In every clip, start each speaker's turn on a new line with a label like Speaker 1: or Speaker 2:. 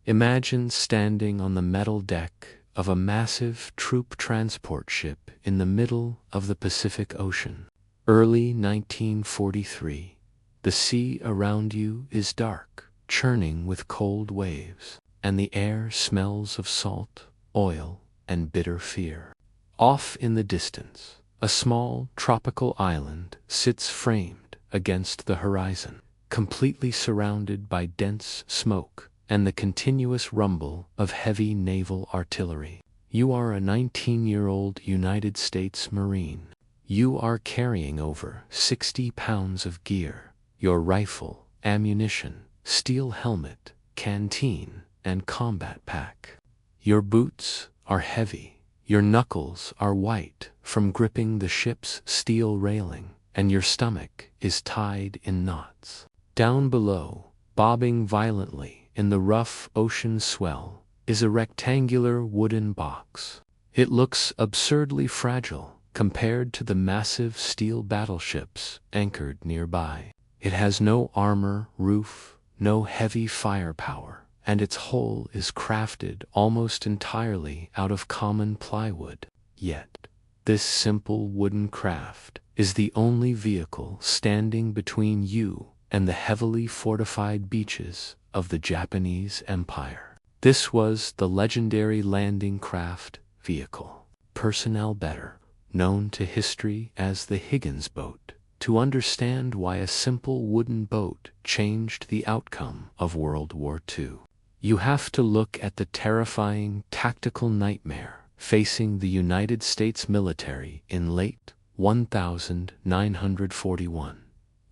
Speaker 1: Imagine standing on the metal deck of a massive troop transport ship in the middle of the Pacific Ocean. Early 1943. The sea around you is dark, churning with cold waves, and the air smells of salt, oil, and bitter fear. Off in the distance, a small tropical island sits framed against the horizon, completely surrounded by dense smoke and the continuous rumble of heavy naval artillery. You are a 19-year-old United States Marine. You are carrying over 60 pounds of gear, your rifle, ammunition, steel helmet, canteen, and combat pack. Your boots are heavy, your knuckles are white from gripping the ship's steel railing, and your stomach is tied in knots. Down below, bobbing violently in the rough ocean swell, is a rectangular wooden box. It looks absurdly fragile compared to the massive steel battleships anchored nearby. It has no armor, roof, no heavy firepower, and its hull is crafted almost entirely out of common plywood. Yet, this simple wooden craft is the only vehicle standing between you and the heavily fortified beaches of the Japanese Empire. This was the legendary landing craft vehicle. Personnel better known to history as the Higgins Boat, to understand why a simple wooden boat changed the outcome of World War II. You have to look at the terrifying tactical nightmare facing the United States military in late 1941,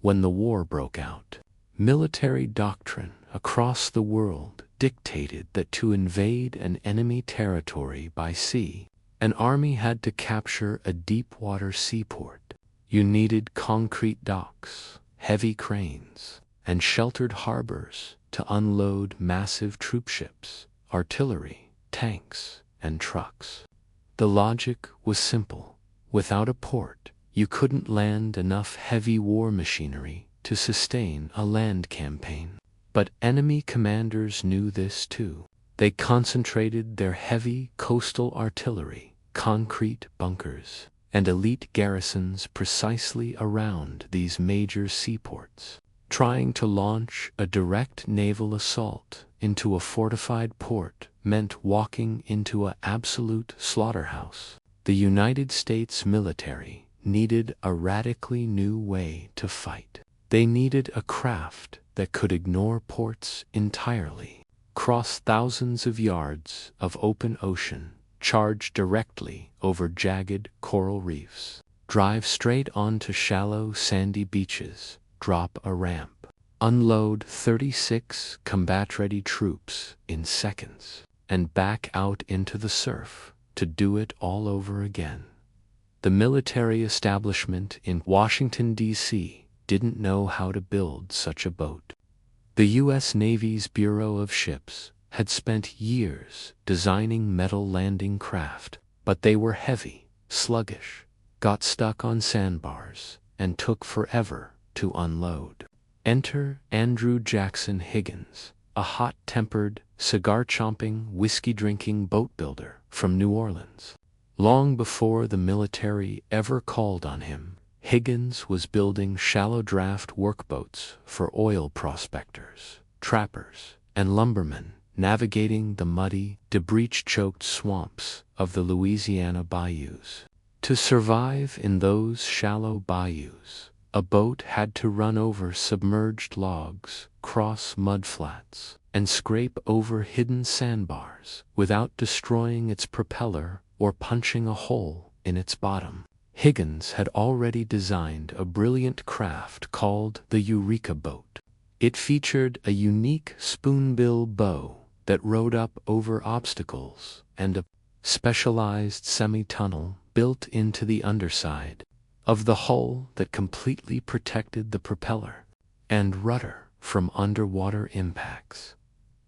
Speaker 1: when the war broke out. Military doctrine across the world dictated that to invade an enemy territory by sea, an army had to capture a deep-water seaport. You needed concrete docks, heavy cranes, and sheltered harbors to unload massive troopships, artillery, tanks, and trucks. The logic was simple. Without a port, you couldn't land enough heavy war machinery to sustain a land campaign. But enemy commanders knew this too. They concentrated their heavy coastal artillery, concrete bunkers, and elite garrisons precisely around these major seaports. Trying to launch a direct naval assault into a fortified port meant walking into an absolute slaughterhouse. The United States military needed a radically new way to fight. They needed a craft that could ignore ports entirely, cross thousands of yards of open ocean, charge directly over jagged coral reefs, drive straight onto shallow sandy beaches, drop a ramp, unload 36 combat-ready troops in seconds, and back out into the surf to do it all over again. The military establishment in Washington, D.C. didn't know how to build such a boat. The U.S. Navy's Bureau of Ships had spent years designing metal landing craft, but they were heavy, sluggish, got stuck on sandbars, and took forever to unload. Enter Andrew Jackson Higgins, a hot-tempered, cigar-chomping, whiskey-drinking boat builder from New Orleans. Long before the military ever called on him, Higgins was building shallow-draft workboats for oil prospectors, trappers, and lumbermen navigating the muddy, debris-choked swamps of the Louisiana bayous. To survive in those shallow bayous, a boat had to run over submerged logs, cross mudflats, and scrape over hidden sandbars without destroying its propeller or punching a hole in its bottom. Higgins had already designed a brilliant craft called the Eureka Boat. It featured a unique spoonbill bow that rode up over obstacles and a specialized semi-tunnel built into the underside of the hull that completely protected the propeller and rudder from underwater impacts.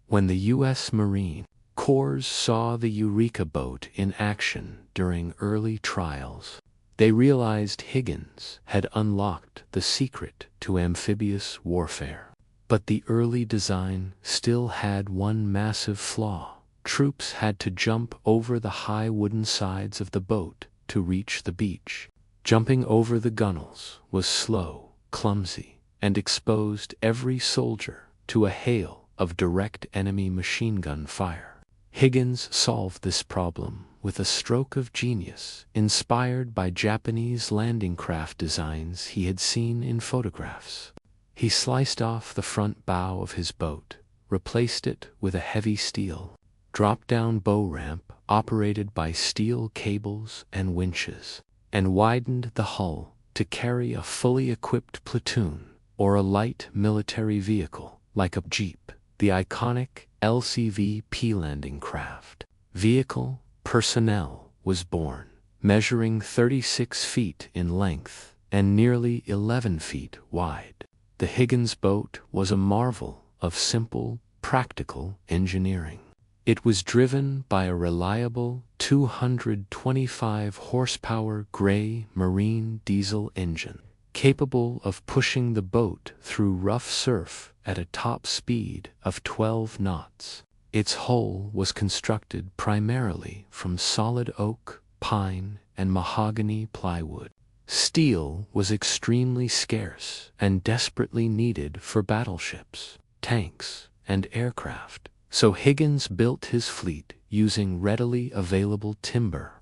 Speaker 1: When the U.S. Marine Corps saw the Eureka Boat in action during early trials, they realized Higgins had unlocked the secret to amphibious warfare. But the early design still had one massive flaw. Troops had to jump over the high wooden sides of the boat to reach the beach. Jumping over the gunwales was slow, clumsy, and exposed every soldier to a hail of direct enemy machine gun fire. Higgins solved this problem with a stroke of genius inspired by Japanese landing craft designs he had seen in photographs. He sliced off the front bow of his boat, replaced it with a heavy steel, drop-down bow ramp operated by steel cables and winches, and widened the hull to carry a fully equipped platoon or a light military vehicle like a jeep. The iconic LCVP landing craft vehicle personnel was born, measuring 36 feet in length and nearly 11 feet wide. The Higgins boat was a marvel of simple, practical engineering. It was driven by a reliable 225 horsepower gray marine diesel engine, capable of pushing the boat through rough surf at a top speed of 12 knots. Its hull was constructed primarily from solid oak, pine, and mahogany plywood. Steel was extremely scarce and desperately needed for battleships, tanks, and aircraft, so Higgins built his fleet using readily available timber.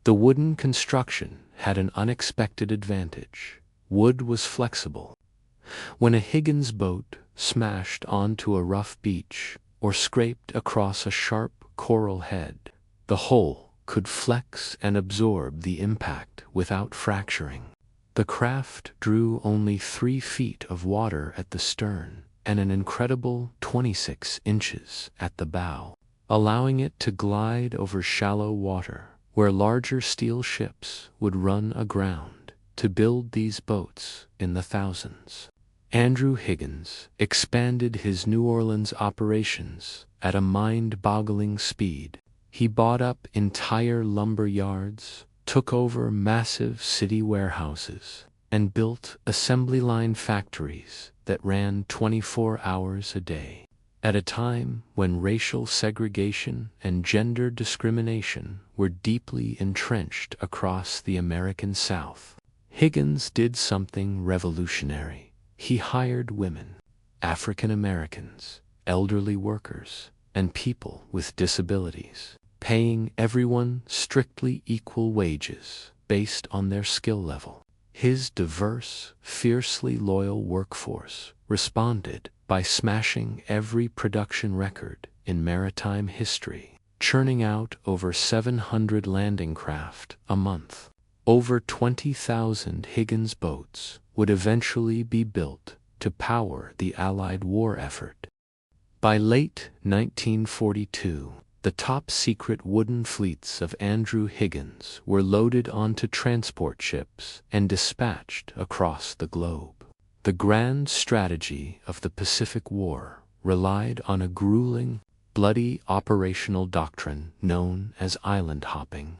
Speaker 1: The wooden construction had an unexpected advantage. Wood was flexible. When a Higgins boat smashed onto a rough beach or scraped across a sharp coral head, the hull could flex and absorb the impact without fracturing. The craft drew only 3 feet of water at the stern and an incredible 26 inches at the bow, allowing it to glide over shallow water where larger steel ships would run aground. To build these boats in the thousands, Andrew Higgins expanded his New Orleans operations at a mind-boggling speed. He bought up entire lumber yards, took over massive city warehouses, and built assembly line factories that ran 24 hours a day. At a time when racial segregation and gender discrimination were deeply entrenched across the American South, Higgins did something revolutionary. He hired women, African Americans, elderly workers, and people with disabilities, paying everyone strictly equal wages based on their skill level. His diverse, fiercely loyal workforce responded by smashing every production record in maritime history, churning out over 700 landing craft a month. Over 20,000 Higgins boats would eventually be built to power the Allied war effort. By late 1942, the top-secret wooden fleets of Andrew Higgins were loaded onto transport ships and dispatched across the globe. The grand strategy of the Pacific War relied on a grueling, bloody operational doctrine known as island hopping.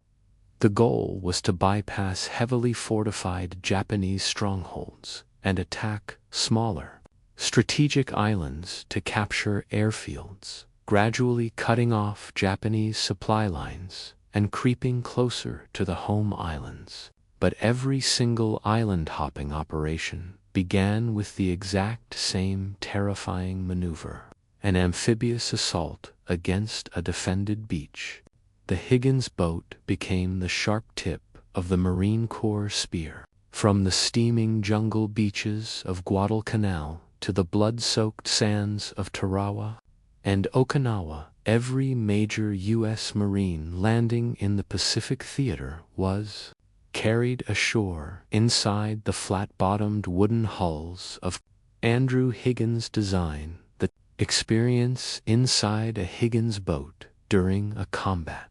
Speaker 1: The goal was to bypass heavily fortified Japanese strongholds and attack smaller, strategic islands to capture airfields, gradually cutting off Japanese supply lines and creeping closer to the home islands. But every single island-hopping operation began with the exact same terrifying maneuver, an amphibious assault against a defended beach. The Higgins boat became the sharp tip of the Marine Corps spear. From the steaming jungle beaches of Guadalcanal to the blood-soaked sands of Tarawa and Okinawa, every major U.S. Marine landing in the Pacific Theater was carried ashore inside the flat-bottomed wooden hulls of Andrew Higgins' design. The experience inside a Higgins boat during a combat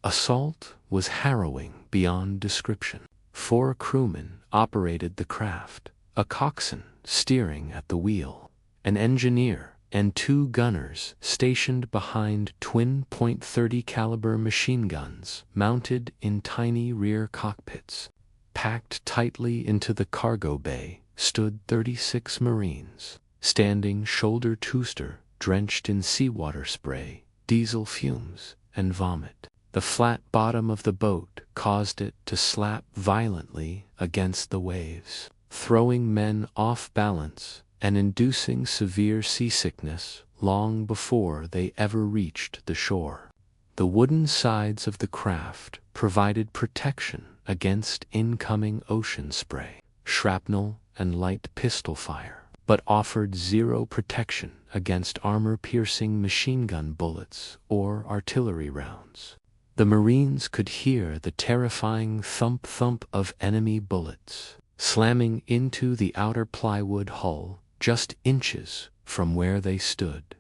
Speaker 1: assault was harrowing beyond description. 4 crewmen operated the craft, a coxswain steering at the wheel, an engineer, and 2 gunners stationed behind twin .30 caliber machine guns mounted in tiny rear cockpits. Packed tightly into the cargo bay stood 36 Marines, standing shoulder to shoulder, drenched in seawater spray, diesel fumes, and vomit. The flat bottom of the boat caused it to slap violently against the waves, throwing men off balance and inducing severe seasickness long before they ever reached the shore. The wooden sides of the craft provided protection against incoming ocean spray, shrapnel, and light pistol fire, but offered zero protection against armor-piercing machine gun bullets or artillery rounds. The Marines could hear the terrifying thump-thump of enemy bullets slamming into the outer plywood hull just inches from where they stood.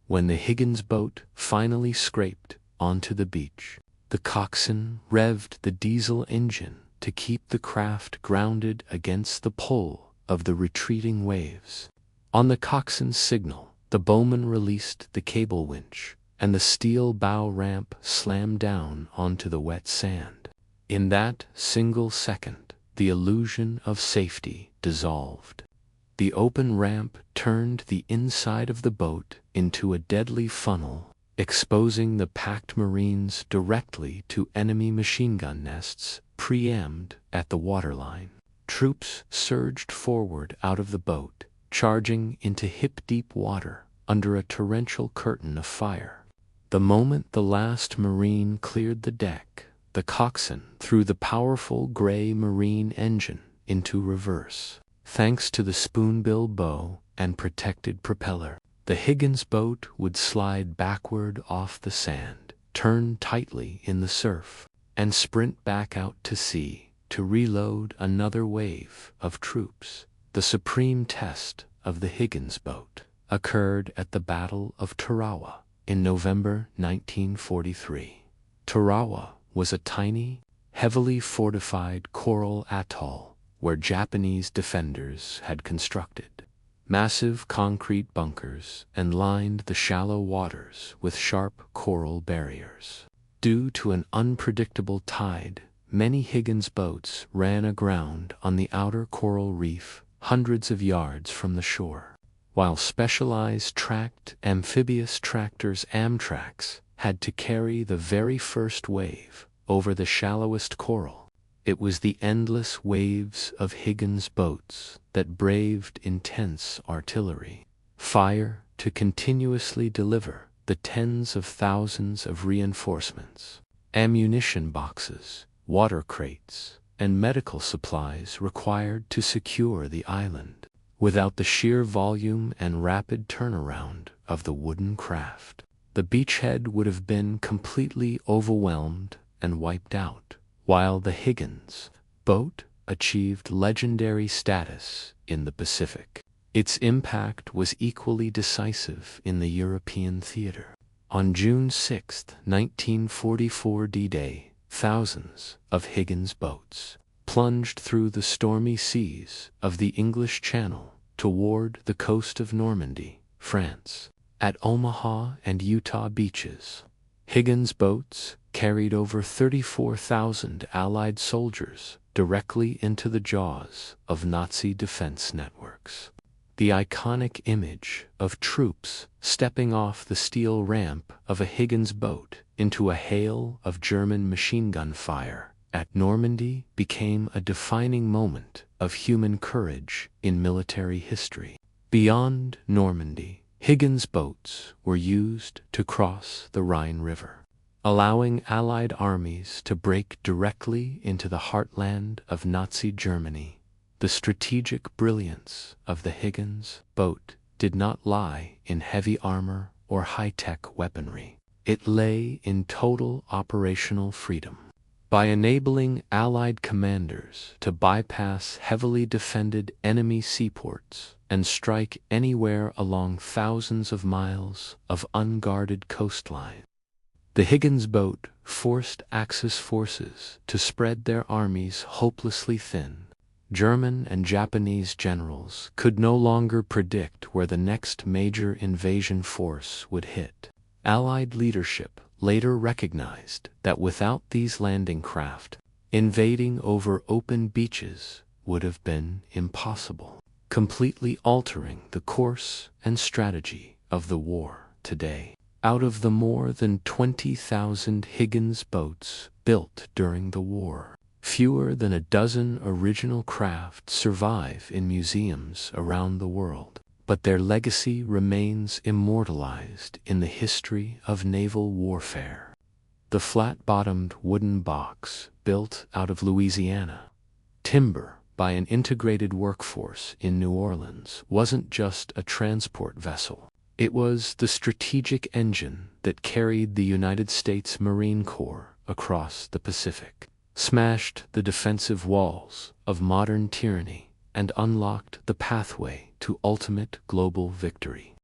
Speaker 1: When the Higgins boat finally scraped onto the beach, the coxswain revved the diesel engine to keep the craft grounded against the pull of the retreating waves. On the coxswain's signal, the bowman released the cable winch, and the steel bow ramp slammed down onto the wet sand. In that single second, the illusion of safety dissolved. The open ramp turned the inside of the boat into a deadly funnel, exposing the packed Marines directly to enemy machine gun nests preemmed at the waterline. Troops surged forward out of the boat, charging into hip-deep water under a torrential curtain of fire. The moment the last Marine cleared the deck, the coxswain threw the powerful gray Marine engine into reverse. Thanks to the spoonbill bow and protected propeller, the Higgins boat would slide backward off the sand, turn tightly in the surf, and sprint back out to sea to reload another wave of troops. The supreme test of the Higgins boat occurred at the Battle of Tarawa in November 1943. Tarawa was a tiny, heavily fortified coral atoll where Japanese defenders had constructed massive concrete bunkers and lined the shallow waters with sharp coral barriers. Due to an unpredictable tide, many Higgins boats ran aground on the outer coral reef hundreds of yards from the shore, while specialized tracked amphibious tractors Amtraks had to carry the very first wave over the shallowest coral. It was the endless waves of Higgins boats that braved intense artillery fire to continuously deliver the tens of thousands of reinforcements, ammunition boxes, water crates, and medical supplies required to secure the island. Without the sheer volume and rapid turnaround of the wooden craft, the beachhead would have been completely overwhelmed and wiped out. While the Higgins boat achieved legendary status in the Pacific, its impact was equally decisive in the European theater. On June 6, 1944 D-Day, thousands of Higgins boats plunged through the stormy seas of the English Channel toward the coast of Normandy, France. At Omaha and Utah beaches, Higgins boats carried over 34,000 Allied soldiers directly into the jaws of Nazi defense networks. The iconic image of troops stepping off the steel ramp of a Higgins boat into a hail of German machine gun fire at Normandy became a defining moment of human courage in military history. Beyond Normandy, Higgins boats were used to cross the Rhine River, allowing Allied armies to break directly into the heartland of Nazi Germany. The strategic brilliance of the Higgins boat did not lie in heavy armor or high-tech weaponry. It lay in total operational freedom. By enabling Allied commanders to bypass heavily defended enemy seaports and strike anywhere along thousands of miles of unguarded coastline, the Higgins boat forced Axis forces to spread their armies hopelessly thin. German and Japanese generals could no longer predict where the next major invasion force would hit. Allied leadership later recognized that without these landing craft, invading over open beaches would have been impossible. completely altering the course and strategy of the war today. Out of the more than 20,000 Higgins boats built during the war, fewer than a dozen original craft survive in museums around the world, but their legacy remains immortalized in the history of naval warfare. The flat-bottomed wooden box built out of Louisiana timber by an integrated workforce in New Orleans wasn't just a transport vessel. It was the strategic engine that carried the United States Marine Corps across the Pacific, smashed the defensive walls of modern tyranny, and unlocked the pathway to ultimate global victory.